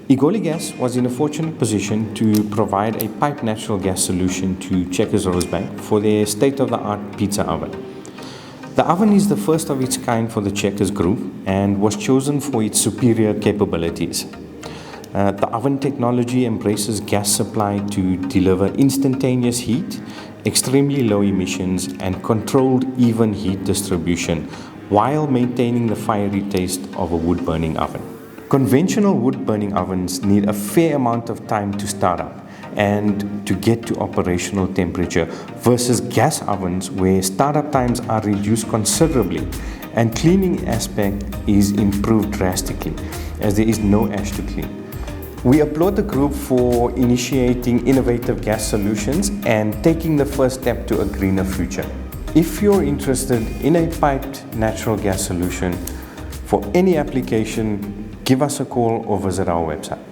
Egoli Gas was in a fortunate position to provide a piped natural gas solution to Checkers Rosebank for their state-of-the-art pizza oven. The oven is the first of its kind for the Checkers Group and was chosen for its superior capabilities. The oven technology embraces gas supply to deliver instantaneous heat, extremely low emissions, and controlled even heat distribution while maintaining the fiery taste of a wood-burning oven. Conventional wood-burning ovens need a fair amount of time to start up and to get to operational temperature versus gas ovens where startup times are reduced considerably and cleaning aspect is improved drastically as there is no ash to clean. We applaud the group for initiating innovative gas solutions and taking the first step to a greener future. If you're interested in a piped natural gas solution for any application, give us a call or visit our website.